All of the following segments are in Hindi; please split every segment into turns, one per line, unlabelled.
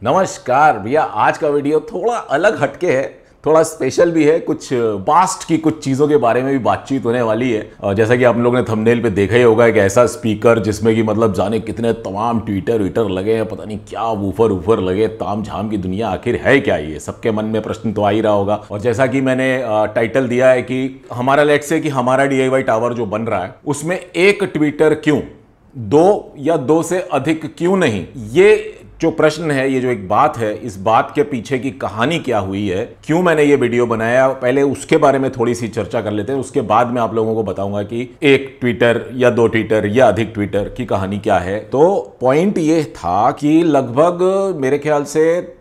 नमस्कार भैया। आज का वीडियो थोड़ा अलग हटके है, थोड़ा स्पेशल भी है। कुछ पास्ट की कुछ चीज़ों के बारे में भी बातचीत होने वाली है। और जैसा कि आप लोगों ने थंबनेल पे देखा ही होगा, एक ऐसा स्पीकर जिसमें कि मतलब जाने कितने तमाम ट्विटर वीटर लगे हैं, पता नहीं क्या वूफर वूफर लगे, ताम झाम की दुनिया आखिर है क्या ये, सबके मन में प्रश्न तो आ ही रहा होगा। और जैसा कि मैंने टाइटल दिया है कि हमारा लेट्स से कि हमारा DIY टावर जो बन रहा है उसमें एक ट्विटर क्यों, दो या दो से अधिक क्यों नहीं, ये जो प्रश्न है, ये जो एक बात है, इस बात के पीछे की कहानी क्या हुई है, क्यों मैंने ये वीडियो बनाया, पहले उसके बारे में थोड़ी सी चर्चा कर लेते हैं। उसके बाद मैं आप लोगों को बताऊंगा कि एक ट्विटर या दो ट्विटर या अधिक ट्विटर की कहानी क्या है। तो पॉइंट ये था कि लगभग मेरे ख्याल से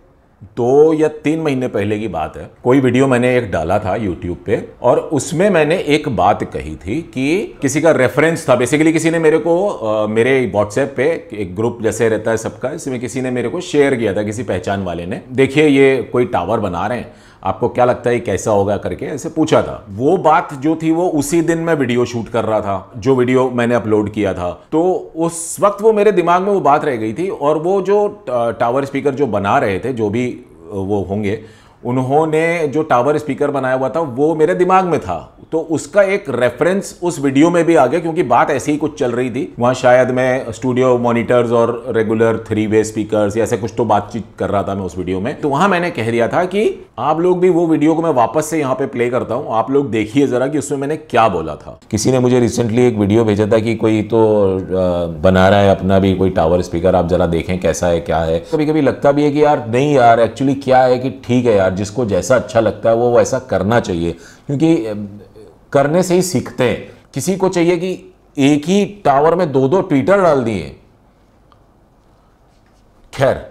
2 या 3 महीने पहले की बात है, कोई वीडियो मैंने एक डाला था यूट्यूब पे और उसमें मैंने एक बात कही थी कि किसी का रेफरेंस था। बेसिकली किसी ने मेरे को मेरे व्हाट्सएप पे, एक ग्रुप जैसे रहता है सबका, इसमें किसी ने मेरे को शेयर किया था, किसी पहचान वाले ने, देखिए ये कोई टावर बना रहे हैं, आपको क्या लगता है कैसा होगा करके ऐसे पूछा था। वो बात जो थी वो उसी दिन मैं वीडियो शूट कर रहा था, जो वीडियो मैंने अपलोड किया था। तो उस वक्त वो मेरे दिमाग में वो बात रह गई थी। और वो जो टावर स्पीकर जो बना रहे थे, जो भी वो होंगे, उन्होंने जो टावर स्पीकर बनाया हुआ था वो मेरे दिमाग में था। तो उसका एक रेफरेंस उस वीडियो में भी आ गया, क्योंकि बात ऐसी ही कुछ चल रही थी वहाँ। शायद मैं स्टूडियो मॉनिटर्स और रेगुलर 3 वे स्पीकर्स या ऐसे कुछ तो बातचीत कर रहा था मैं उस वीडियो में। तो वहाँ मैंने कह दिया था कि आप लोग भी, वो वीडियो को मैं वापस से यहाँ पे प्ले करता हूँ, आप लोग देखिए जरा कि उसमें मैंने क्या बोला था। किसी ने मुझे रिसेंटली एक वीडियो भेजा था कि कोई तो बना रहा है अपना भी कोई टावर स्पीकर, आप जरा देखें कैसा है क्या है। कभी कभी लगता भी है कि यार नहीं यार, एक्चुअली क्या है कि ठीक है यार, जिसको जैसा अच्छा लगता है वो वैसा करना चाहिए, क्योंकि करने से ही सीखते हैं। किसी को चाहिए कि एक ही टावर में 2-2 ट्विटर डाल दिए, खैर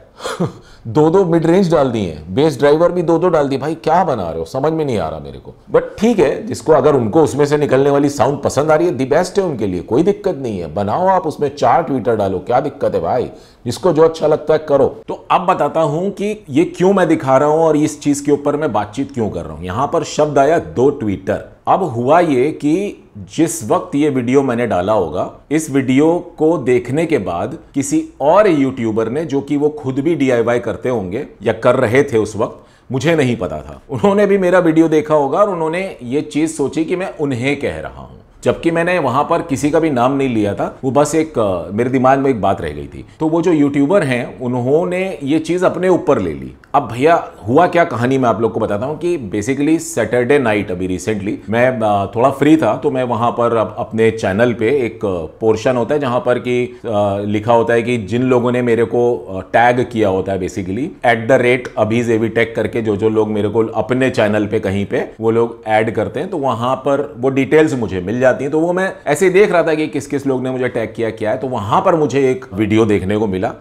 2-2 मिड रेंज डाल दिए, बेस ड्राइवर भी 2-2 डाल दिए। भाई क्या बना रहे हो, समझ में नहीं आ रहा मेरे को। बट ठीक है, जिसको अगर उनको उसमें से निकलने वाली साउंड पसंद आ रही है, दी बेस्ट है उनके लिए, कोई दिक्कत नहीं है। बनाओ आप उसमें 4 ट्विटर डालो, क्या दिक्कत है भाई, जिसको जो अच्छा लगता है करो। तो अब बताता हूं कि ये क्यों मैं दिखा रहा हूं और इस चीज के ऊपर मैं बातचीत क्यों कर रहा हूं। यहां पर शब्द आया 2 ट्विटर। अब हुआ ये कि जिस वक्त ये वीडियो मैंने डाला होगा, इस वीडियो को देखने के बाद किसी और यूट्यूबर ने, जो कि वो खुद भी DIY करते होंगे या कर रहे थे उस वक्त, मुझे नहीं पता था, उन्होंने भी मेरा वीडियो देखा होगा और उन्होंने ये चीज सोची कि मैं उन्हें कह रहा हूं, जबकि मैंने वहां पर किसी का भी नाम नहीं लिया था। वो बस एक मेरे दिमाग में एक बात रह गई थी। तो वो जो यूट्यूबर हैं उन्होंने ये चीज अपने ऊपर ले ली। अब भैया हुआ क्या, कहानी मैं आप लोग को बताता हूं कि बेसिकली सैटरडे नाइट, अभी रिसेंटली मैं थोड़ा फ्री था, तो मैं वहां पर अपने चैनल पे एक पोर्शन होता है जहां पर कि लिखा होता है कि जिन लोगों ने मेरे को टैग किया होता है, बेसिकली @AbhiZeviTech करके जो लोग मेरे को अपने चैनल पे कहीं पे वो लोग ऐड करते हैं, तो वहां पर वो डिटेल्स मुझे मिल जाती हैं। तो वो मैं ऐसे ही देख रहा था कि किस किस लोग ने मुझे टैग किया क्या है। तो वहां पर मुझे एक वीडियो देखने को मिला,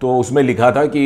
तो उसमें लिखा था कि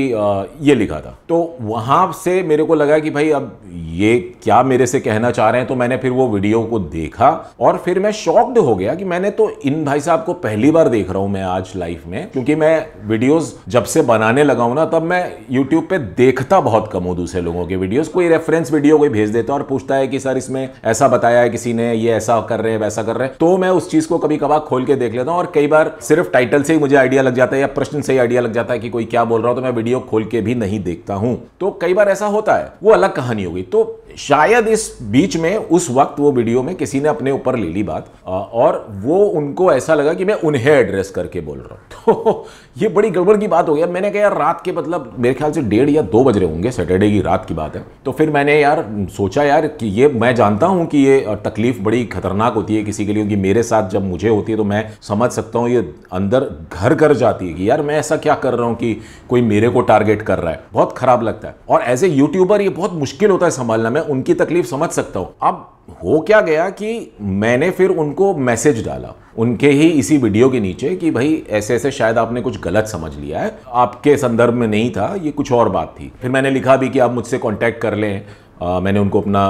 ये लिखा था। तो वहां से मेरे को लगा कि भाई अब ये क्या मेरे से कहना चाह रहे हैं। तो मैंने फिर वो वीडियो को देखा और फिर मैं शॉक्ड हो गया कि मैंने तो इन भाई साहब को पहली बार देख रहा हूं मैं आज लाइफ में, क्योंकि मैं वीडियोस जब से बनाने लगा हूं ना, तब मैं यूट्यूब पे देखता बहुत कम हूं दूसरे लोगों के वीडियोस। कोई रेफरेंस वीडियो कोई भेज देता और पूछता है कि सर इसमें ऐसा बताया है किसी ने, ये ऐसा कर रहे हैं वैसा कर रहे हैं, तो मैं उस चीज को कभी कभार खोल के देख लेता हूं। और कई बार सिर्फ टाइटल से ही मुझे आइडिया लग जाता है या प्रश्न से ही आइडिया लग जाता है कि कोई क्या बोल रहा हो, तो मैं वीडियो खोल के भी नहीं देखता हूं। तो कई बार ऐसा होता है, वो अलग कहानी हो गई। तो शायद इस बीच में उस वक्त वो वीडियो में किसी ने अपने ऊपर ले ली बात और वो उनको ऐसा लगा कि मैं उन्हें एड्रेस करके बोल रहा हूं। तो ये बड़ी गड़बड़ की बात हो गया। मैंने कहा यार, रात के मतलब मेरे ख्याल से 1:30 या 2 बज रहे होंगे, सैटरडे की रात की बात है। तो फिर मैंने यार सोचा यार कि ये, मैं जानता हूं कि ये तकलीफ बड़ी खतरनाक होती है किसी के लिए, क्योंकि मेरे साथ जब मुझे होती है तो मैं समझ सकता हूं, ये अंदर घर कर जाती है कि यार मैं ऐसा क्या कर रहा हूं कि कोई मेरे को टारगेट कर रहा है। बहुत खराब लगता है और एज ए यूट्यूबर ये बहुत मुश्किल होता है संभालना। मैं उनकी तकलीफ समझ सकता हूं। अब हो क्या गया कि मैंने फिर उनको मैसेज डाला उनके ही इसी वीडियो के नीचे कि भाई ऐसे ऐसे शायद आपने कुछ गलत समझ लिया है, आपके संदर्भ में नहीं था, ये कुछ और बात थी। फिर मैंने लिखा भी कि आप मुझसे कांटेक्ट कर लें। मैंने उनको अपना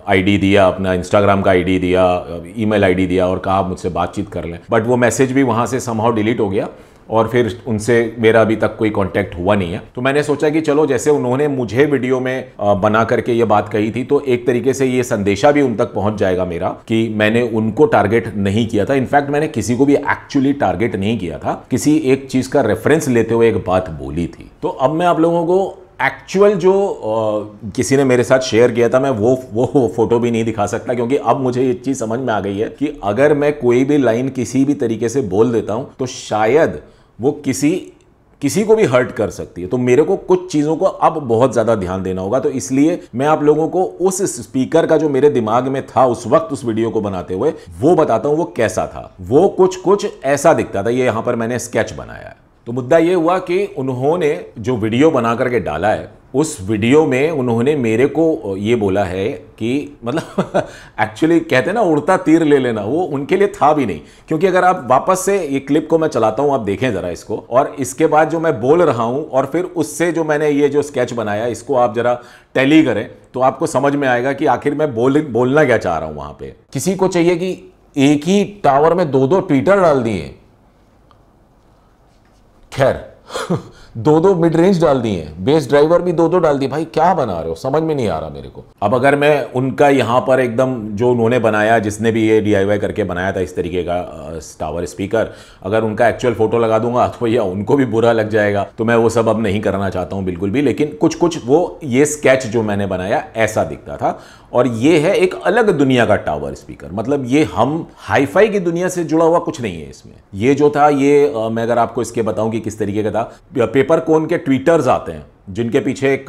आईडी दिया, अपना इंस्टाग्राम का आईडी दिया, ईमेल आईडी दिया और कहा आप मुझसे बातचीत कर लें। बट वो मैसेज भी वहाँ से समहाउ डिलीट हो गया और फिर उनसे मेरा अभी तक कोई कांटेक्ट हुआ नहीं है। तो मैंने सोचा कि चलो जैसे उन्होंने मुझे वीडियो में बना करके ये बात कही थी, तो एक तरीके से ये संदेशा भी उन तक पहुंच जाएगा मेरा कि मैंने उनको टारगेट नहीं किया था। इनफैक्ट मैंने किसी को भी एक्चुअली टारगेट नहीं किया था, किसी एक चीज का रेफरेंस लेते हुए एक बात बोली थी। तो अब मैं आप लोगों को एक्चुअल जो किसी ने मेरे साथ शेयर किया था, मैं वो फोटो भी नहीं दिखा सकता, क्योंकि अब मुझे ये चीज समझ में आ गई है कि अगर मैं कोई भी लाइन किसी भी तरीके से बोल देता हूं तो शायद वो किसी को भी हर्ट कर सकती है। तो मेरे को कुछ चीजों को अब बहुत ज्यादा ध्यान देना होगा। तो इसलिए मैं आप लोगों को उस स्पीकर का जो मेरे दिमाग में था उस वक्त उस वीडियो को बनाते हुए वो बताता हूं वो कैसा था। वो कुछ ऐसा दिखता था। ये यहां पर मैंने स्केच बनाया है। तो मुद्दा ये हुआ कि उन्होंने जो वीडियो बना करके डाला है, उस वीडियो में उन्होंने मेरे को ये बोला है कि मतलब एक्चुअली कहते हैं ना उड़ता तीर ले लेना, वो उनके लिए था भी नहीं। क्योंकि अगर आप वापस से ये क्लिप को मैं चलाता हूं, आप देखें जरा इसको, और इसके बाद जो मैं बोल रहा हूं और फिर उससे जो मैंने ये जो स्केच बनाया इसको आप जरा टैली करें तो आपको समझ में आएगा कि आखिर मैं बोलना क्या चाह रहा हूं। वहां पे किसी को चाहिए कि एक ही टावर में दो ट्वीटर डाल दिए, खैर दो मिड रेंज डाल दिए, बेस ड्राइवर भी दो डाल दिए। भाई क्या बना रहे हो, समझ में नहीं आ रहा मेरे को। अब अगर मैं उनका यहां पर एकदम जो उन्होंने बनाया, जिसने भी ये DIY करके बनाया था इस तरीके का टावर स्पीकर, अगर उनका एक्चुअल फोटो लगा दूंगा तो भैया उनको भी बुरा लग जाएगा। तो मैं वो सब अब नहीं करना चाहता हूं बिल्कुल भी। लेकिन कुछ वो ये स्केच जो मैंने बनाया ऐसा दिखता था। और ये है एक अलग दुनिया का टावर स्पीकर, मतलब ये हम हाईफाई की दुनिया से जुड़ा हुआ कुछ नहीं है इसमें। ये जो था ये मैं अगर आपको इसके बताऊं कि किस तरीके का था, पेपर कोन के ट्वीटर्स आते हैं जिनके पीछे एक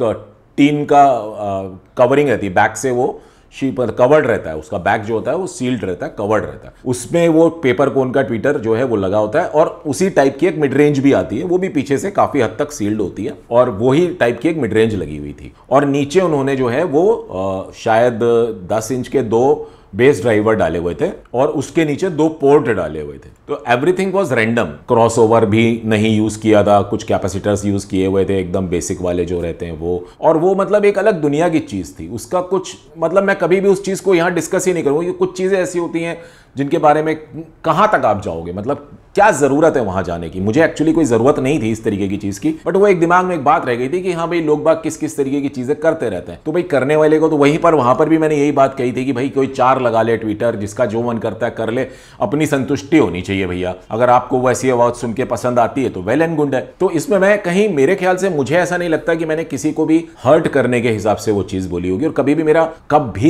टीन का कवरिंग रहती है, बैक से वो पर कवर्ड रहता है, उसका बैक जो होता है वो सील्ड रहता है, कवर्ड रहता है, उसमें वो पेपर कोन का ट्विटर जो है वो लगा होता है। और उसी टाइप की एक मिड रेंज भी आती है, वो भी पीछे से काफी हद तक सील्ड होती है, और वही टाइप की एक मिड रेंज लगी हुई थी। और नीचे उन्होंने जो है वो शायद 10 इंच के 2 बेस ड्राइवर डाले हुए थे और उसके नीचे 2 पोर्ट डाले हुए थे। तो एवरीथिंग वाज रैंडम, क्रॉसओवर भी नहीं यूज किया था, कुछ कैपेसिटर्स यूज किए हुए थे एकदम बेसिक वाले जो रहते हैं वो। और वो मतलब एक अलग दुनिया की चीज थी। उसका कुछ मतलब मैं कभी भी उस चीज को यहां डिस्कस ही नहीं करूंगा। ये कुछ चीजें ऐसी होती हैं जिनके बारे में कहां तक आप जाओगे, मतलब क्या जरूरत है वहां जाने की। मुझे एक्चुअली कोई जरूरत नहीं थी इस तरीके की चीज की, बट वो एक दिमाग में एक बात रह गई थी कि हाँ भाई लोग बाग किस किस तरीके की चीजें करते रहते हैं। तो भाई करने वाले को तो वहां पर भी मैंने यही बात कही थी कि भाई कोई 4 लगा ले ट्विटर, जिसका जो मन करता है कर ले, अपनी संतुष्टि होनी चाहिए भैया। अगर आपको वैसी आवाज सुन के पसंद आती है तो वेल एंड गुड है। तो इसमें मैं कहीं मेरे ख्याल से मुझे ऐसा नहीं लगता कि मैंने किसी को भी हर्ट करने के हिसाब से वो चीज बोली होगी। और कभी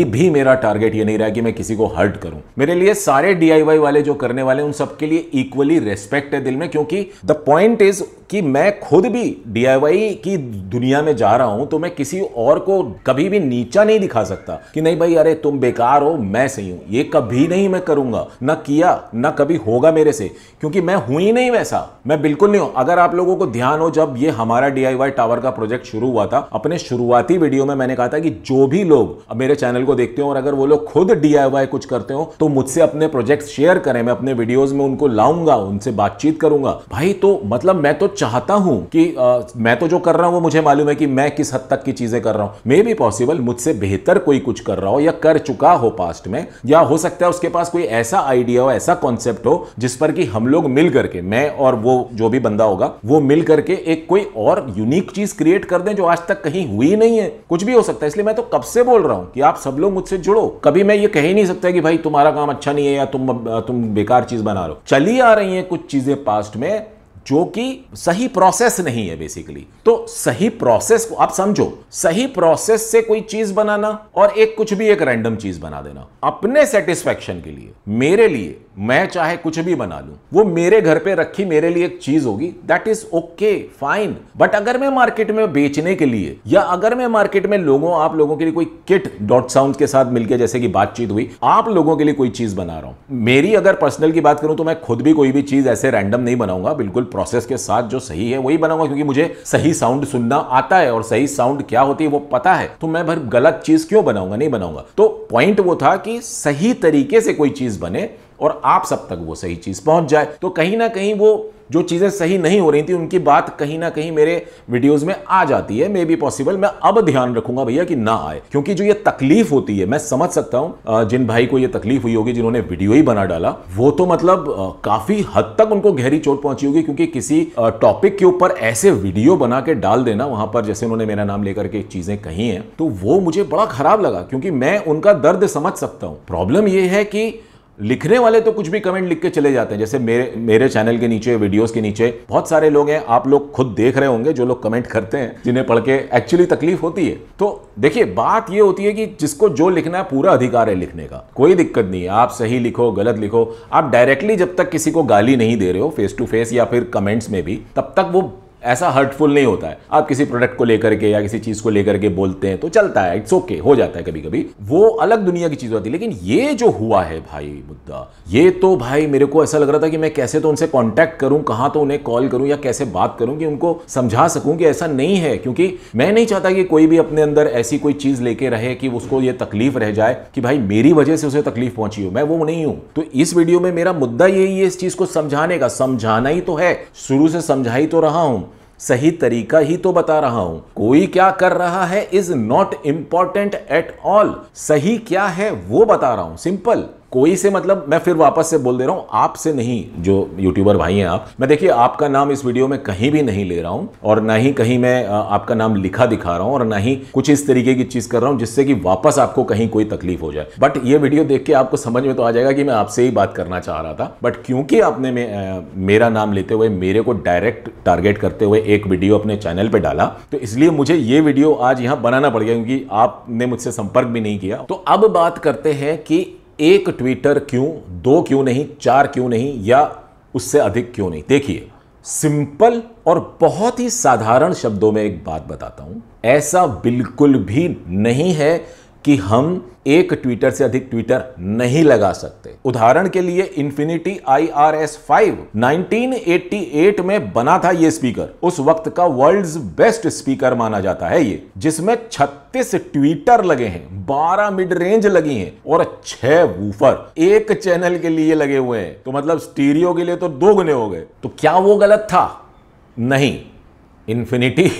भी मेरा टारगेट ये नहीं रहा कि मैं किसी को हर्ट करूं। मेरे लिए सारे DIY वाले जो करने वाले उन सबके लिए इक्वली रेस्पेक्ट है दिल में, क्योंकि द पॉइंट इज कि मैं खुद भी DIY की दुनिया में जा रहा हूं, तो मैं किसी और को कभी भी नीचा नहीं दिखा सकता कि नहीं भाई अरे तुम बेकार हो, मैं सही हूं। ये कभी नहीं मैं करूंगा, ना किया ना कभी होगा मेरे से, क्योंकि मैं हूं ही नहीं वैसा, मैं बिल्कुल नहीं हूं। अगर आप लोगों को ध्यान हो, जब ये हमारा DIY टावर का प्रोजेक्ट शुरू हुआ था, अपने शुरुआती वीडियो में मैंने कहा था कि जो भी लोग मेरे चैनल को देखते हो और अगर वो लोग खुद DIY कुछ करते हो तो मुझसे अपने प्रोजेक्ट शेयर करें, मैं अपने वीडियोस में उनको लाऊंगा, उनसे बातचीत करूंगा। भाई तो मतलब मैं तो चाहता हूं कि मैं तो जो कर रहा हूं वो मुझे मालूम है कि मैं किस हद तक की चीजें कर रहा हूं। मे बी पॉसिबल मुझसे बेहतर कोई कुछ कर रहा हो या कर चुका हो पास्ट में, या हो सकता है उसके पास कोई ऐसा आइडिया हो, ऐसा कॉन्सेप्ट हो जिस पर कि हम लोग मिल करके, मैं और वो जो भी बंदा होगा वो मिल करके एक कोई और यूनिक चीज क्रिएट कर दें जो आज तक कहीं हुई नहीं है। कुछ भी हो सकता है। इसलिए मैं तो कब से बोल रहा हूं कि आप सब लोग मुझसे जुड़ो। कभी मैं ये कह ही नहीं सकता कि भाई तुम्हारा काम अच्छा नहीं है या तुम बेकार चीज बना रहे हो। चली आ रही हैं कुछ चीजें पास्ट में जो कि सही प्रोसेस नहीं है बेसिकली। तो सही प्रोसेस को आप समझो, सही प्रोसेस से कोई चीज बनाना और कुछ भी एक रैंडम चीज बना देना अपने सेटिस्फेक्शन के लिए, मेरे लिए, मैं चाहे कुछ भी बना लूं, वो मेरे घर पे रखी मेरे लिए एक चीज होगी, that is okay fine. But अगर मैं मार्केट में बेचने के लिए, या अगर मैं मार्केट में आप लोगों के लिए कोई किट डॉट साउंड के साथ मिलकर जैसे कि बातचीत हुई, आप लोगों के लिए कोई चीज बना रहा हूं, मेरी अगर पर्सनल की बात करूं तो मैं खुद भी कोई भी चीज ऐसे रैंडम नहीं बनाऊंगा, बिल्कुल प्रोसेस के साथ जो सही है वही बनाऊंगा, क्योंकि मुझे सही साउंड सुनना आता है और सही साउंड क्या होती है वो पता है। तो मैं गलत चीज क्यों बनाऊंगा, नहीं बनाऊंगा। तो पॉइंट वो था कि सही तरीके से कोई चीज बने और आप सब तक वो सही चीज पहुंच जाए। तो कहीं ना कहीं वो जो चीजें सही नहीं हो रही थी उनकी बात कहीं ना कहीं मेरे वीडियोस में आ जाती है। मे बी पॉसिबल मैं अब ध्यान रखूंगा भैया कि ना आए, क्योंकि जो ये तकलीफ होती है मैं समझ सकता हूं जिन भाई को ये तकलीफ हुई होगी, जिन्होंने वीडियो ही बना डाला, वो तो मतलब काफी हद तक उनको गहरी चोट पहुंची होगी, क्योंकि किसी टॉपिक के ऊपर ऐसे वीडियो बना के डाल देना वहां पर, जैसे उन्होंने मेरा नाम लेकर के चीजें कही हैं, तो वो मुझे बड़ा खराब लगा, क्योंकि मैं उनका दर्द समझ सकता हूं। प्रॉब्लम ये है कि लिखने वाले तो कुछ भी कमेंट लिख के चले जाते हैं। जैसे मेरे चैनल के नीचे, वीडियोस के नीचे बहुत सारे लोग हैं, आप लोग खुद देख रहे होंगे, जो लोग कमेंट करते हैं, जिन्हें पढ़ के एक्चुअली तकलीफ होती है। तो देखिए, बात ये होती है कि जिसको जो लिखना है पूरा अधिकार है लिखने का, कोई दिक्कत नहीं है। आप सही लिखो, गलत लिखो, आप डायरेक्टली जब तक किसी को गाली नहीं दे रहे हो फेस टू फेस या फिर कमेंट्स में भी, तब तक वो ऐसा हर्टफुल नहीं होता है। आप किसी प्रोडक्ट को लेकर के या किसी चीज को लेकर के बोलते हैं तो चलता है, इट्स ओके, हो जाता है कभी कभी, वो अलग दुनिया की चीज होती है। लेकिन ये जो हुआ है भाई मुद्दा, ये तो भाई मेरे को ऐसा लग रहा था कि मैं कैसे तो उनसे कांटेक्ट करूं, कहां तो उन्हें कॉल करूं या कैसे बात करूं कि उनको समझा सकूं कि ऐसा नहीं है, क्योंकि मैं नहीं चाहता कि कोई भी अपने अंदर ऐसी कोई चीज लेके रहे कि उसको ये तकलीफ रह जाए कि भाई मेरी वजह से उसे तकलीफ पहुंची हो। मैं वो नहीं हूं। तो इस वीडियो में मेरा मुद्दा यही है, इस चीज को समझाने का। समझाना ही तो है, शुरू से समझा ही तो रहा हूं, सही तरीका ही तो बता रहा हूं। कोई क्या कर रहा है is not important at all. सही क्या है वो बता रहा हूं, सिंपल। कोई से मतलब मैं फिर वापस से बोल दे रहा हूं, आपसे नहीं, जो यूट्यूबर भाई हैं आप। मैं देखिए आपका नाम इस वीडियो में कहीं भी नहीं ले रहा हूं, और ना ही कहीं मैं आपका नाम लिखा दिखा रहा हूं, और ना ही कुछ इस तरीके की चीज कर रहा हूं जिससे कि वापस आपको कहीं कोई तकलीफ हो जाए। बट ये वीडियो देख के आपको समझ में तो आ जाएगा कि मैं आपसे ही बात करना चाह रहा था, बट क्योंकि आपने मेरा नाम लेते हुए मेरे को डायरेक्ट टारगेट करते हुए एक वीडियो अपने चैनल पे डाला, तो इसलिए मुझे ये वीडियो आज यहां बनाना पड़ गया, क्योंकि आपने मुझसे संपर्क भी नहीं किया। तो अब बात करते हैं कि एक ट्विटर क्यों, दो क्यों नहीं, चार क्यों नहीं, या उससे अधिक क्यों नहीं। देखिए, सिंपल और बहुत ही साधारण शब्दों में एक बात बताता हूं, ऐसा बिल्कुल भी नहीं है कि हम एक ट्विटर से अधिक ट्विटर नहीं लगा सकते। उदाहरण के लिए इन्फिनिटी IRS5 1988 में बना था ये स्पीकर, उस वक्त का वर्ल्ड्स बेस्ट स्पीकर माना जाता है ये, जिसमें 36 ट्विटर लगे हैं, 12 मिड रेंज लगी हैं और 6 वूफर एक चैनल के लिए लगे हुए हैं। तो मतलब स्टीरियो के लिए तो 2 गुने हो गए। तो क्या वो गलत था? नहीं, इन्फिनिटी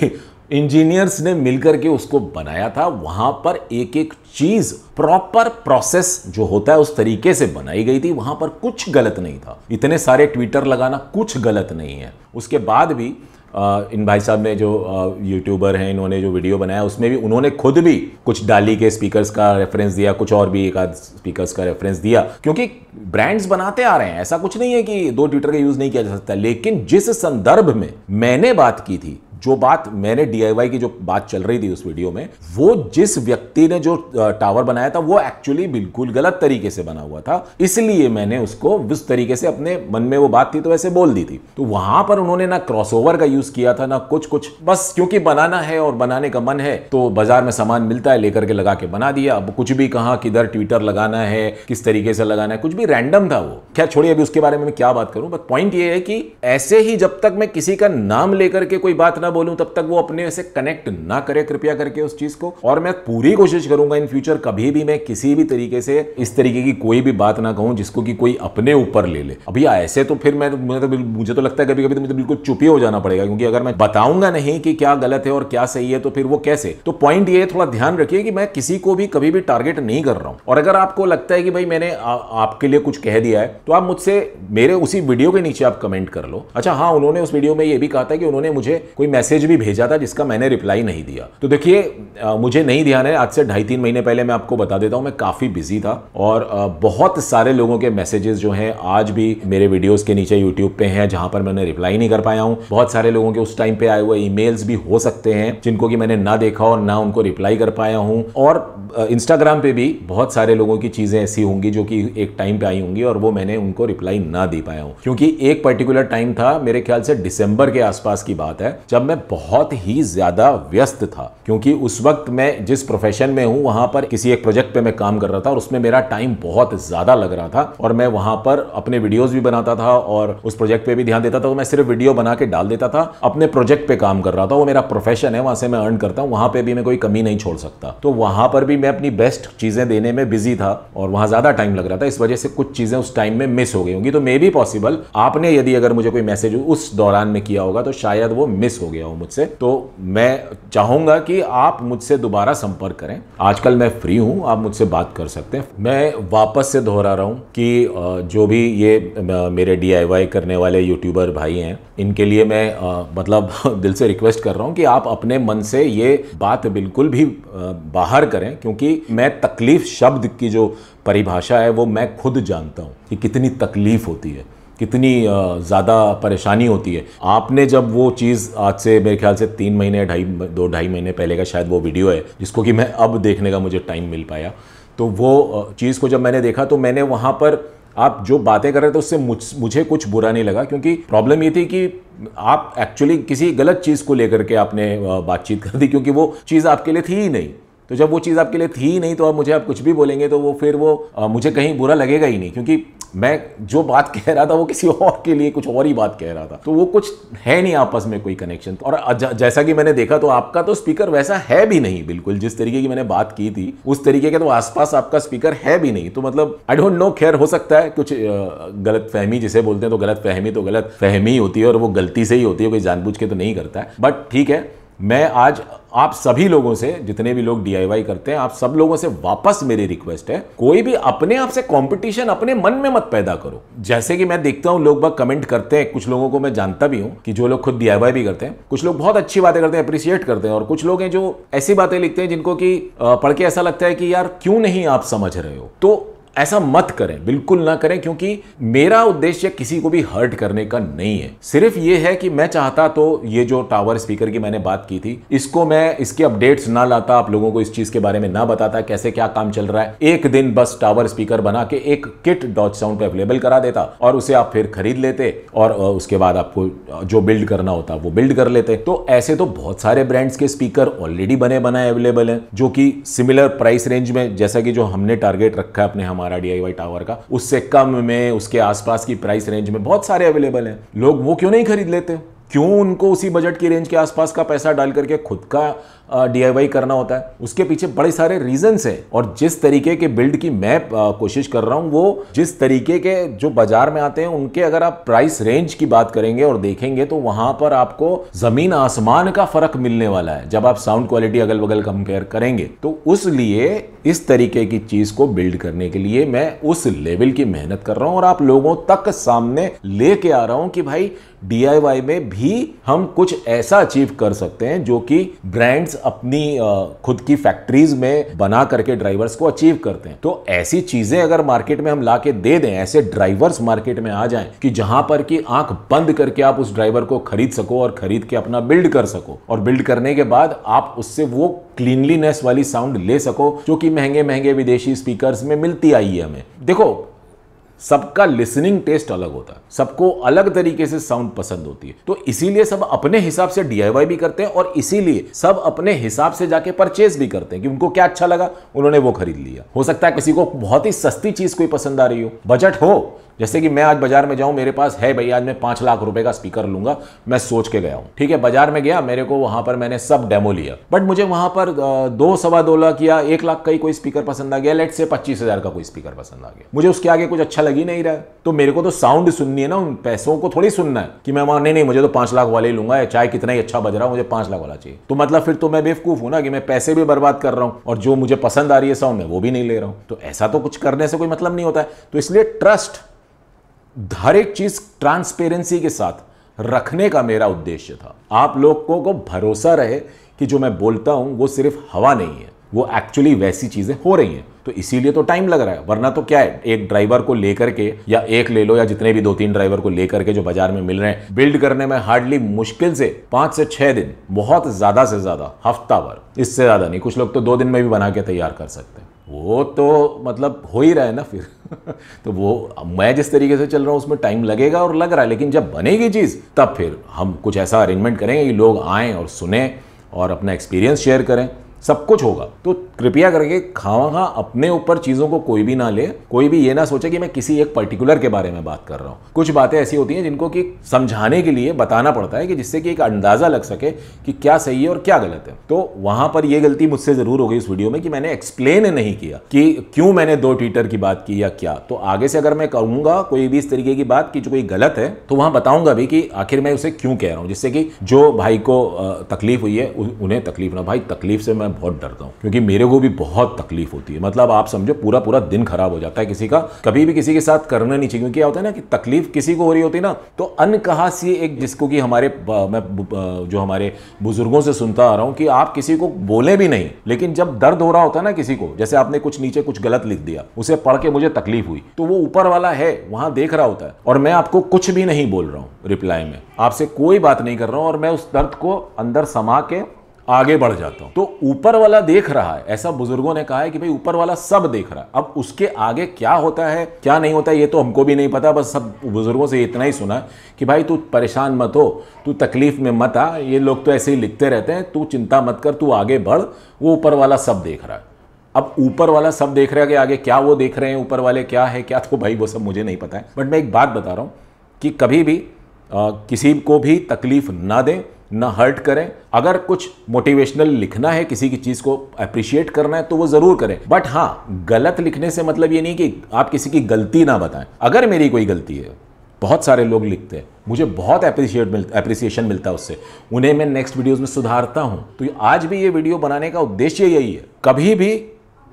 इंजीनियर्स ने मिलकर के उसको बनाया था। वहां पर एक एक चीज प्रॉपर प्रोसेस जो होता है उस तरीके से बनाई गई थी, वहां पर कुछ गलत नहीं था। इतने सारे ट्विटर लगाना कुछ गलत नहीं है। उसके बाद भी इन भाई साहब ने जो यूट्यूबर हैं, इन्होंने जो वीडियो बनाया उसमें भी उन्होंने खुद भी कुछ डाली के स्पीकर्स का रेफरेंस दिया, कुछ और भी एक आध स्पीकर्स का रेफरेंस दिया, क्योंकि ब्रांड्स बनाते आ रहे हैं। ऐसा कुछ नहीं है कि 2 ट्विटर का यूज नहीं किया जा सकता। लेकिन जिस संदर्भ में मैंने बात की थी, जो बात मैंने DIY की जो बात चल रही थी उस वीडियो में, वो जिस व्यक्ति ने जो टावर बनाया था वो एक्चुअली बिल्कुल गलत तरीके से बना हुआ था, इसलिए मैंने उसको उस तरीके से, अपने मन में वो बात थी तो वैसे बोल दी थी। तो वहां पर उन्होंने ना क्रॉसओवर का यूज किया था ना कुछ, बस क्योंकि बनाना है और बनाने का मन है तो बाजार में सामान मिलता है, लेकर के लगा के बना दिया। अब कुछ भी कहा किधर ट्विटर लगाना है, किस तरीके से लगाना है, कुछ भी रैंडम था वो। खैर छोड़िए, अभी उसके बारे में मैं क्या बात करूं। बट पॉइंट ये है कि ऐसे ही जब तक मैं किसी का नाम लेकर के कोई बात ना बोलूं तब तक वो अपने से कनेक्ट ना करे, कृपया करके उस चीज को। और मैं पूरी कोशिश करूंगा इन फ्यूचर कभी भी मैं किसी भी तरीके से इस तरीके की कोई भी बात ना कहूं जिसको कि कोई अपने ऊपर ले ले। अभी ऐसे तो फिर मुझे तो लगता है कभी कभी तो मुझे बिल्कुल चुप ही हो जाना पड़ेगा, क्योंकि अगर मैं बताऊंगा नहीं कि क्या गलत है और क्या सही है तो फिर वो कैसे। तो पॉइंट ये थोड़ा ध्यान रखिए कि मैं किसी को भी कभी भी टारगेट नहीं कर रहा हूं। और अगर आपको लगता है कि भाई मैंने आपके लिए कुछ कह दिया है तो आप मुझसे मेरे उसी वीडियो के नीचे आप कमेंट कर लो। अच्छा हाँ, उन्होंने उस वीडियो में ये भी कहा था कि उन्होंने मुझे कोई मैसेज भी भेजा था जिसका मैंने रिप्लाई नहीं दिया। तो देखिए, मुझे नहीं ध्यान है, आज से 2.5-3 महीने पहले मैं आपको बता देता हूं, मैं काफी बिजी था और बहुत सारे लोगों के मैसेजेस जो हैं आज भी मेरे वीडियोस के नीचे यूट्यूब पे हैं जहां पर मैंने रिप्लाई नहीं कर पाया हूं। बहुत सारे लोगों के उस टाइम पे आए हुए ईमेल्स भी हो सकते हैं जिनको कि मैंने ना देखा और ना उनको रिप्लाई कर पाया हूं। और इंस्टाग्राम पे भी बहुत सारे लोगों की चीजें ऐसी होंगी जो कि एक टाइम पे आई होंगी और वो मैंने उनको रिप्लाई ना दे पाया हूं, क्योंकि एक पर्टिकुलर टाइम था, मेरे ख्याल से दिसंबर के आसपास की बात है, जब मैं बहुत ही ज्यादा व्यस्त था, क्योंकि उस वक्त मैं जिस प्रोफेशन में हूं वहां पर किसी एक प्रोजेक्ट पे मैं काम कर रहा था और उसमें मेरा टाइम बहुत ज्यादा लग रहा था और मैं वहां पर अपने वीडियोस भी बनाता था और उस प्रोजेक्ट पे भी ध्यान देता था। तो मैं सिर्फ वीडियो बना के डाल देता था, अपने प्रोजेक्ट पे काम कर रहा था, वो मेरा प्रोफेशन है, वहां से मैं अर्न करता हूं, वहां पे भी मैं कोई कमी नहीं छोड़ सकता। तो वहां पर भी मैं अपनी बेस्ट चीजें देने में बिजी था और वहां ज्यादा टाइम लग रहा था, इस वजह से कुछ चीजें उस टाइम में मिस हो गई होंगी। तो मे बी पॉसिबल आपने यदि अगर मुझे कोई मैसेज उस दौरान में किया होगा तो शायद वो मिस हो गया हो मुझसे। तो मैं चाहूंगा कि आप मुझसे दोबारा संपर्क करें। आजकल मैं फ्री हूं, आप मुझसे बात कर सकते हैं। मैं वापस से दोहरा रहा हूं कि जो भी ये मेरे DIY करने वाले यूट्यूबर भाई हैं, इनके लिए मैं मतलब दिल से रिक्वेस्ट कर रहा हूं कि आप अपने मन से ये बात बिल्कुल भी बाहर करें, क्योंकि मैं तकलीफ शब्द की जो परिभाषा है वो मैं खुद जानता हूं कि कितनी तकलीफ होती है, कितनी ज़्यादा परेशानी होती है। आपने जब वो चीज़ आज से मेरे ख्याल से 3 महीने 2-2.5 महीने पहले का शायद वो वीडियो है जिसको कि मैं अब देखने का मुझे टाइम मिल पाया, तो वो चीज़ को जब मैंने देखा तो मैंने वहाँ पर आप जो बातें कर रहे थे उससे मुझे कुछ बुरा नहीं लगा, क्योंकि प्रॉब्लम ये थी कि आप एक्चुअली किसी गलत चीज़ को लेकर के आपने बातचीत कर दी, क्योंकि वो चीज़ आपके लिए थी ही नहीं। तो जब वो चीज़ आपके लिए थी ही नहीं तो आप कुछ भी बोलेंगे तो वो फिर वो मुझे कहीं बुरा लगेगा ही नहीं, क्योंकि मैं जो बात कह रहा था वो किसी और के लिए कुछ और ही बात कह रहा था। तो वो कुछ है नहीं आपस में कोई कनेक्शन। और जैसा कि मैंने देखा तो आपका तो स्पीकर वैसा है भी नहीं, बिल्कुल जिस तरीके की मैंने बात की थी उस तरीके के तो आसपास आपका स्पीकर है भी नहीं। तो मतलब आई डोंट नो, खैर हो सकता है कुछ गलत फहमी जिसे बोलते हैं, तो गलत फहमी होती है और वो गलती से ही होती है, कोई जानबूझ के तो नहीं करता है। बट ठीक है, मैं आज आप सभी लोगों से, जितने भी लोग DIY करते हैं, आप सब लोगों से वापस मेरी रिक्वेस्ट है, कोई भी अपने आप से कंपटीशन अपने मन में मत पैदा करो। जैसे कि मैं देखता हूं लोग बाग कमेंट करते हैं, कुछ लोगों को मैं जानता भी हूं कि जो लोग खुद DIY भी करते हैं, कुछ लोग बहुत अच्छी बातें करते हैं, अप्रिशिएट करते हैं, और कुछ लोग हैं जो ऐसी बातें लिखते हैं जिनको कि पढ़ के ऐसा लगता है कि यार क्यों नहीं आप समझ रहे हो। तो ऐसा मत करें, बिल्कुल ना करें, क्योंकि मेरा उद्देश्य किसी को भी हर्ट करने का नहीं है। सिर्फ ये है कि मैं चाहता तो ये जो टावर स्पीकर की मैंने बात की थी, इसको मैं इसके अपडेट्स ना लाता, आप लोगों को इस चीज के बारे में ना बताता कैसे क्या काम चल रहा है। एक दिन बस टावर स्पीकर बना के एक किट डॉट साउंड पे अवेलेबल करा देता और उसे आप फिर खरीद लेते और उसके बाद आपको जो बिल्ड करना होता वो बिल्ड कर लेते। तो ऐसे तो बहुत सारे ब्रांड्स के स्पीकर ऑलरेडी बने बनाए अवेलेबल हैं, जो कि सिमिलर प्राइस रेंज में, जैसा कि जो हमने टारगेट रखा है अपने हमारा DIY टावर का, उससे कम में, उसके आसपास की प्राइस रेंज में बहुत सारे अवेलेबल हैं। लोग वो क्यों नहीं खरीद लेते? क्यों उनको उसी बजट की रेंज के आसपास का पैसा डाल करके खुद का DIY करना होता है? उसके पीछे बड़े सारे रीजंस हैं। और जिस तरीके के बिल्ड की मैं कोशिश कर रहा हूं, वो जिस तरीके के जो बाजार में आते हैं उनके अगर आप प्राइस रेंज की बात करेंगे और देखेंगे तो वहां पर आपको जमीन आसमान का फर्क मिलने वाला है जब आप साउंड क्वालिटी अगल बगल कंपेयर करेंगे। तो उस लिए इस तरीके की चीज को बिल्ड करने के लिए मैं उस लेवल की मेहनत कर रहा हूं और आप लोगों तक सामने लेके आ रहा हूं कि भाई DIY में भी हम कुछ ऐसा अचीव कर सकते हैं जो कि ब्रांड्स अपनी खुद की फैक्ट्रीज में बना करके ड्राइवर्स को अचीव करते हैं। तो ऐसी चीजें अगर मार्केट में हम लाके दे दें, ऐसे ड्राइवर्स मार्केट में आ जाएं कि जहां पर कि आंख बंद करके आप उस ड्राइवर को खरीद सको और खरीद के अपना बिल्ड कर सको, और बिल्ड करने के बाद आप उससे वो क्लीनलीनेस वाली साउंड ले सको जो कि महंगे महंगे विदेशी स्पीकर्स में मिलती आई है हमें। देखो, सबका लिसनिंग टेस्ट अलग होता है, सबको अलग तरीके से साउंड पसंद होती है। तो इसीलिए सब अपने हिसाब से DIY भी करते हैं और इसीलिए सब अपने हिसाब से जाके परचेज भी करते हैं कि उनको क्या अच्छा लगा उन्होंने वो खरीद लिया। हो सकता है किसी को बहुत ही सस्ती चीज कोई पसंद आ रही हो, बजट हो, जैसे कि मैं आज बाजार में जाऊं, मेरे पास है भाई आज मैं 5 लाख रुपए का स्पीकर लूंगा, मैं सोच के गया हूं, ठीक है। बाजार में गया, मेरे को वहां पर मैंने सब डेमो लिया, बट मुझे वहां पर 2-2.25 लाख या 1 लाख का ही कोई स्पीकर पसंद आ गया, लेट से 25,000 का कोई स्पीकर पसंद आ गया, मुझे उसके आगे कुछ अच्छा लग ही नहीं रहा है। तो मेरे को तो साउंड सुननी है ना, उन पैसों को थोड़ी सुनना है कि मैं वहां नहीं मुझे तो 5 लाख वाले ही लूंगा, चाहे कितना ही अच्छा बज रहा हो, मुझे 5 लाख वाला चाहिए। तो मतलब फिर तो मैं बेवकूफ हूं ना कि मैं पैसे भी बर्बाद कर रहा हूं और जो मुझे पसंद आ रही है साउंड में वो भी नहीं ले रहा हूं। तो ऐसा तो कुछ करने से कोई मतलब नहीं होता है। तो इसलिए ट्रस्ट, हर एक चीज ट्रांसपेरेंसी के साथ रखने का मेरा उद्देश्य था। आप लोगों को भरोसा रहे कि जो मैं बोलता हूं वो सिर्फ हवा नहीं है, वो एक्चुअली वैसी चीजें हो रही हैं, तो इसीलिए तो टाइम लग रहा है। वरना तो क्या है, एक ड्राइवर को लेकर के, या एक ले लो या जितने भी 2-3 ड्राइवर को लेकर के जो बाजार में मिल रहे हैं, बिल्ड करने में हार्डली मुश्किल से 5 से 6 दिन, बहुत ज्यादा से ज्यादा हफ्ता भर, इससे ज्यादा नहीं। कुछ लोग तो 2 दिन में भी बना के तैयार कर सकते हैं। वो तो मतलब हो ही रहा है ना फिर तो वो मैं जिस तरीके से चल रहा हूं उसमें टाइम लगेगा और लग रहा है, लेकिन जब बनेगी चीज तब फिर हम कुछ ऐसा अरेंजमेंट करेंगे कि लोग आएं और सुने और अपना एक्सपीरियंस शेयर करें, सब कुछ होगा। तो कृपया करके खामखा अपने ऊपर चीज़ों को कोई भी ना ले, कोई भी ये ना सोचे कि मैं किसी एक पर्टिकुलर के बारे में बात कर रहा हूँ। कुछ बातें ऐसी होती हैं जिनको कि समझाने के लिए बताना पड़ता है, कि जिससे कि एक अंदाज़ा लग सके कि क्या सही है और क्या गलत है। तो वहाँ पर यह गलती मुझसे ज़रूर हो गई इस वीडियो में कि मैंने एक्सप्लेन नहीं किया कि क्यों मैंने 2 ट्विटर की बात की या क्या। तो आगे से अगर मैं कहूँगा कोई भी इस तरीके की बात कि जो कोई गलत है, तो वहाँ बताऊँगा भी कि आखिर मैं उसे क्यों कह रहा हूँ, जिससे कि जो भाई को तकलीफ हुई है उन्हें तकलीफ ना। भाई तकलीफ से मैं बहुत डरता हूँ, क्योंकि मेरे को भी बहुत तकलीफ होती है। मतलब आप समझो पूरा पूरा दिन खराब हो जाता है किसी का। कभी भी किसी के साथ करना नहीं चाहिए, क्योंकि क्या होता है ना कि तकलीफ किसी को हो रही होती है ना, तो अनकहा सी एक, जिसको कि मैं जो हमारे बुजुर्गों से सुनता आ रहा हूं कि आप किसी को बोले भी नहीं, लेकिन जब दर्द हो रहा होता है ना किसी को, जैसे आपने कुछ नीचे कुछ गलत लिख दिया, उसे पढ़ के मुझे तकलीफ हुई, तो वो ऊपर वाला है वहां देख रहा होता है, और मैं आपको कुछ भी नहीं बोल रहा हूं रिप्लाई में, आपसे कोई बात नहीं कर रहा हूं, और मैं उस दर्द को अंदर समा के आगे बढ़ जाता हूं। तो ऊपर वाला देख रहा है, ऐसा बुजुर्गों ने कहा है कि भाई ऊपर वाला सब देख रहा है। अब उसके आगे क्या होता है क्या नहीं होता है ये तो हमको भी नहीं पता, बस सब बुजुर्गों से इतना ही सुना कि भाई तू परेशान मत हो, तू तकलीफ में मत आ, ये लोग तो ऐसे ही लिखते रहते हैं, तू चिंता मत कर, तू आगे बढ़, वो ऊपर वाला सब देख रहा है। अब ऊपर वाला सब देख रहा है कि आगे क्या वो देख रहे हैं ऊपर वाले क्या है क्या, तो भाई वो सब मुझे नहीं पता है। बट मैं एक बात बता रहा हूं कि कभी भी किसी को भी तकलीफ ना दें, ना हर्ट करें। अगर कुछ मोटिवेशनल लिखना है, किसी की चीज को अप्रिशिएट करना है तो वो जरूर करें, बट हाँ, गलत लिखने से मतलब ये नहीं कि आप किसी की गलती ना बताएं। अगर मेरी कोई गलती है, बहुत सारे लोग लिखते हैं, मुझे बहुत एप्रिसिएशन मिलता है उससे, उन्हें मैं नेक्स्ट वीडियोस में सुधारता हूं। तो आज भी ये वीडियो बनाने का उद्देश्य यही है, कभी भी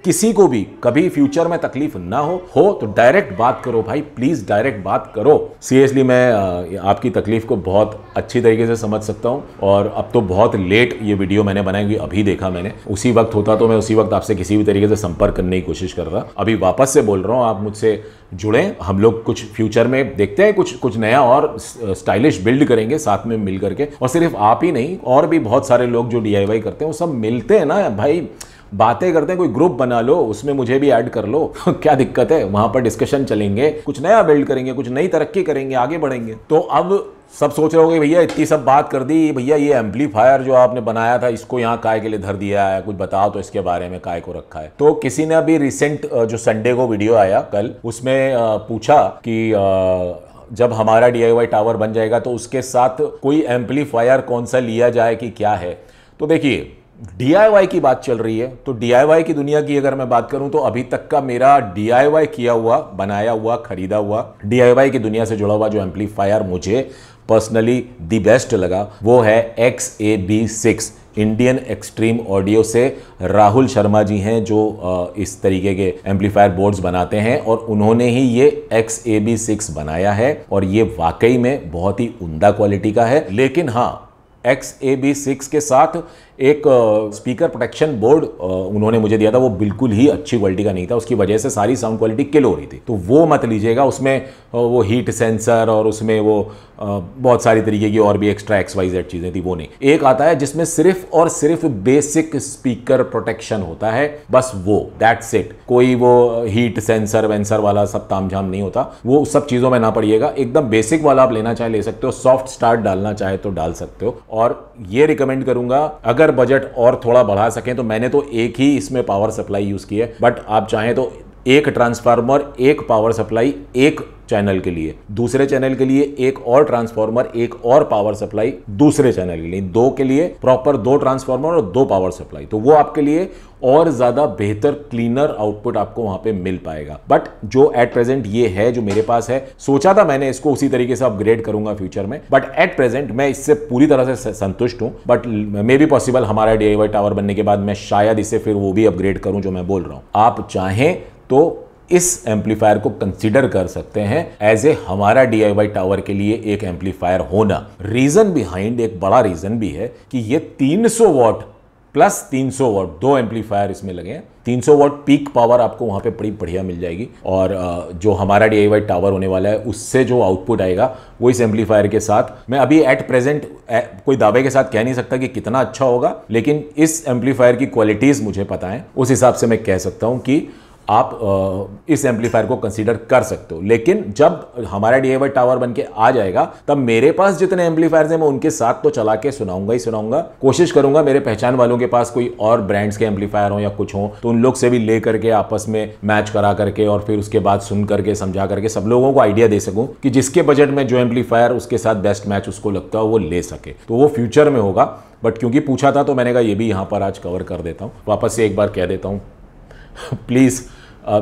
किसी को भी कभी फ्यूचर में तकलीफ ना हो तो डायरेक्ट बात करो भाई, प्लीज डायरेक्ट बात करो। सीरियसली मैं आपकी तकलीफ को बहुत अच्छी तरीके से समझ सकता हूं, और अब तो बहुत लेट ये वीडियो मैंने बनाई, अभी देखा मैंने, उसी वक्त होता तो मैं उसी वक्त आपसे किसी भी तरीके से संपर्क करने की कोशिश कर रहा। अभी वापस से बोल रहा हूं, आप मुझसे जुड़ें, हम लोग कुछ फ्यूचर में देखते हैं, कुछ नया और स्टाइलिश बिल्ड करेंगे साथ में मिल करके। और सिर्फ आप ही नहीं, और भी बहुत सारे लोग जो DIY करते हैं वो सब मिलते हैं ना भाई, बातें करते हैं, कोई ग्रुप बना लो, उसमें मुझे भी ऐड कर लो क्या दिक्कत है, वहां पर डिस्कशन चलेंगे, कुछ नया बिल्ड करेंगे, कुछ नई तरक्की करेंगे, आगे बढ़ेंगे। तो अब सब सोच रहे होंगे भैया इतनी सब बात कर दी, भैया ये एम्पलीफायर जो आपने बनाया था इसको यहाँ काय के लिए धर दिया है, कुछ बताओ तो इसके बारे में, काय को रखा है। तो किसी ने अभी रिसेंट जो संडे को वीडियो आया कल, उसमें पूछा कि जब हमारा DIY टावर बन जाएगा तो उसके साथ कोई एम्पलीफायर कौन सा लिया जाए कि क्या है। तो देखिए, DIY की बात चल रही है, तो DIY की दुनिया की अगर मैं बात करूं तो अभी तक का मेरा DIY किया हुआ, बनाया हुआ, खरीदा हुआ, DIY की दुनिया से जुड़ा हुआ जो एम्पलीफायर मुझे पर्सनली द बेस्ट लगा वो है XAB6 इंडियन एक्सट्रीम ऑडियो से। राहुल शर्मा जी हैं जो इस तरीके के एम्पलीफायर बोर्ड्स बनाते हैं, और उन्होंने ही ये XAB6 बनाया है, और ये वाकई में बहुत ही उम्दा क्वालिटी का है। लेकिन हाँ, XAB6 के साथ एक स्पीकर प्रोटेक्शन बोर्ड उन्होंने मुझे दिया था, वो बिल्कुल ही अच्छी क्वालिटी का नहीं था, उसकी वजह से सारी साउंड क्वालिटी किल हो रही थी। तो वो मत लीजिएगा, उसमें वो हीट सेंसर और उसमें वो बहुत सारी तरीके की और भी एक्स्ट्रा XYZ चीज़ें थी, वो नहीं। एक आता है जिसमें सिर्फ और सिर्फ बेसिक स्पीकर प्रोटेक्शन होता है, बस वो, दैट्स इट। कोई वो हीट सेंसर वेंसर वाला सब तामझाम नहीं होता, वो सब चीज़ों में ना पड़िएगा। एकदम बेसिक वाला आप लेना चाहे ले सकते हो, सॉफ्ट स्टार्ट डालना चाहे तो डाल सकते हो। और ये रिकमेंड करूंगा, अगर बजट और थोड़ा बढ़ा सकें तो मैंने तो एक ही इसमें पावर सप्लाई यूज की है, बट आप चाहें तो एक ट्रांसफार्मर, एक पावर सप्लाई, एक चैनल के लिए, दूसरे चैनल के लिए एक और ट्रांसफार्मर, एक और पावर सप्लाई दूसरे चैनल के लिए, 2 के लिए प्रॉपर 2 ट्रांसफार्मर और 2 पावर सप्लाई, तो वो आपके लिए और ज्यादा बेहतर क्लीनर आउटपुट आपको वहां पे मिल पाएगा। बट जो एट प्रेजेंट ये है जो मेरे पास है, सोचा था मैंने इसको उसी तरीके से अपग्रेड करूंगा फ्यूचर में, बट एट प्रेजेंट मैं इससे पूरी तरह से संतुष्ट हूं। बट मे बी पॉसिबल हमारा DIY टावर बनने के बाद मैं शायद इसे फिर वो भी अपग्रेड करूं जो मैं बोल रहा हूं। आप चाहें तो इस एम्पलीफायर को कंसीडर कर सकते हैं एज ए हमारा DIY टावर के लिए एक एम्पलीफायर होना। रीजन बिहाइंड, एक बड़ा रीजन भी है कि ये 300 वॉट प्लस 300 वॉट, 2 एम्पलीफायर इसमें लगे हैं। 300 वॉट पीक पावर आपको वहाँ पे बड़ी बढ़िया मिल जाएगी। और जो हमारा DIY टावर होने वाला है उससे जो आउटपुट आएगा वो इस एम्पलीफायर के साथ, मैं अभी एट प्रेजेंट कोई दावे के साथ कह नहीं सकता कि कितना अच्छा होगा, लेकिन इस एम्पलीफायर की क्वालिटीज़ मुझे पता है, उस हिसाब से मैं कह सकता हूँ कि आप इस एम्पलीफायर को कंसीडर कर सकते हो। लेकिन जब हमारा DIY टावर बन के आ जाएगा तब मेरे पास जितने एम्पलीफायर्स हैं मैं उनके साथ तो चला के सुनाऊंगा ही सुनाऊंगा। कोशिश करूंगा मेरे पहचान वालों के पास कोई और ब्रांड्स के एम्पलीफायर हो या कुछ हो तो उन लोग से भी ले करके आपस में मैच करा करके और फिर उसके बाद सुन करके समझा करके सब लोगों को आइडिया दे सकूं कि जिसके बजट में जो एम्पलीफायर उसके साथ बेस्ट मैच उसको लगता हो वो ले सके। तो वो फ्यूचर में होगा, बट क्योंकि पूछा था तो मैंने कहा ये भी यहाँ पर आज कवर कर देता हूँ। वापस से एक बार कह देता हूँ, प्लीज़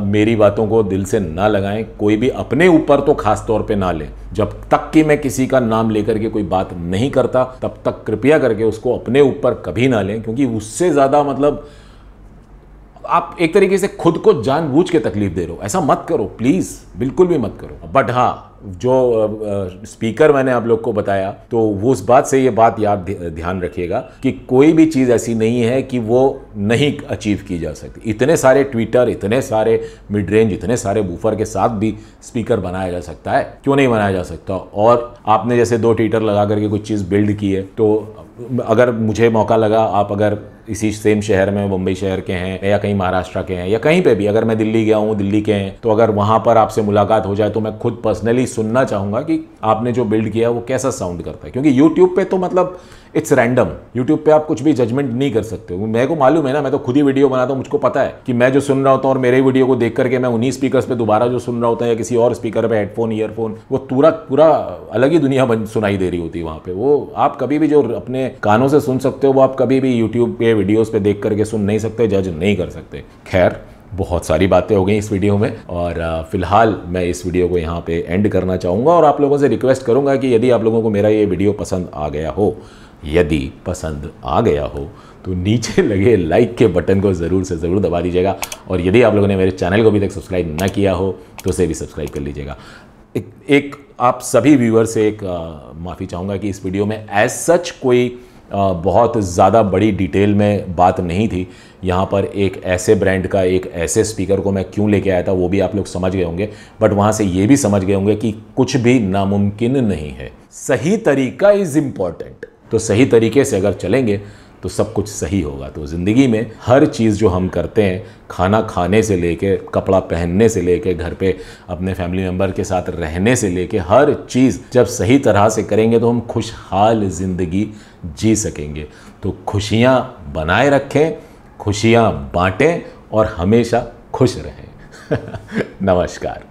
मेरी बातों को दिल से ना लगाएं, कोई भी अपने ऊपर तो खास तौर पे ना लें। जब तक कि मैं किसी का नाम लेकर के कोई बात नहीं करता तब तक कृपया करके उसको अपने ऊपर कभी ना लें, क्योंकि उससे ज़्यादा मतलब आप एक तरीके से खुद को जानबूझ के तकलीफ दे रहे हो। ऐसा मत करो प्लीज़, बिल्कुल भी मत करो। बट हाँ, जो स्पीकर मैंने आप लोग को बताया तो वो उस बात से ये बात याद ध्यान रखिएगा कि कोई भी चीज़ ऐसी नहीं है कि वो नहीं अचीव की जा सकती। इतने सारे ट्विटर, इतने सारे मिड रेंज, इतने सारे बूफर के साथ भी स्पीकर बनाया जा सकता है, क्यों नहीं बनाया जा सकता। और आपने जैसे 2 ट्विटर लगा करके कुछ चीज़ बिल्ड की है, तो अगर मुझे मौका लगा, आप अगर इसी सेम शहर में, मुंबई शहर के हैं या कहीं महाराष्ट्र के हैं या कहीं पे भी, अगर मैं दिल्ली गया हूँ, दिल्ली के हैं, तो अगर वहाँ पर आपसे मुलाकात हो जाए तो मैं खुद पर्सनली सुनना चाहूँगा कि आपने जो बिल्ड किया वो कैसा साउंड करता है। क्योंकि यूट्यूब पे तो मतलब इट्स रैंडम, यूट्यूब पे आप कुछ भी जजमेंट नहीं कर सकते हो। मेरे को मालूम है ना, मैं तो खुद ही वीडियो बनाता हूँ, मुझको पता है कि मैं जो सुन रहा होता हूँ और मेरे वीडियो को देख करके मैं उन्हीं स्पीकर्स पे दोबारा जो सुन रहा होता है या किसी और स्पीकर पे हेडफोन, ईयरफोन, वो पूरा अलग ही दुनिया सुनाई दे रही होती है वहाँ पे। वो आप कभी भी जो अपने कानों से सुन सकते हो वो आप कभी भी यूट्यूब पे वीडियोज़ पे देख करके सुन नहीं सकते, जज नहीं कर सकते। खैर, बहुत सारी बातें हो गई इस वीडियो में और फिलहाल मैं इस वीडियो को यहाँ पे एंड करना चाहूँगा और आप लोगों से रिक्वेस्ट करूँगा कि यदि आप लोगों को मेरा ये वीडियो पसंद आ गया हो, तो नीचे लगे लाइक के बटन को ज़रूर से ज़रूर दबा दीजिएगा। और यदि आप लोगों ने मेरे चैनल को अभी तक सब्सक्राइब ना किया हो तो उसे भी सब्सक्राइब कर लीजिएगा। एक आप सभी व्यूअर से एक माफ़ी चाहूँगा कि इस वीडियो में एज सच कोई बहुत ज़्यादा बड़ी डिटेल में बात नहीं थी। यहाँ पर एक ऐसे ब्रांड का एक ऐसे स्पीकर को मैं क्यों लेके आया था वो भी आप लोग समझ गए होंगे, बट वहाँ से ये भी समझ गए होंगे कि कुछ भी नामुमकिन नहीं है, सही तरीका इज़ इम्पॉर्टेंट। तो सही तरीके से अगर चलेंगे तो सब कुछ सही होगा। तो ज़िंदगी में हर चीज़ जो हम करते हैं, खाना खाने से लेके, कपड़ा पहनने से लेके, घर पे अपने फैमिली मेम्बर के साथ रहने से लेके, हर चीज़ जब सही तरह से करेंगे तो हम खुशहाल ज़िंदगी जी सकेंगे। तो खुशियाँ बनाए रखें, खुशियाँ बांटें और हमेशा खुश रहें। नमस्कार।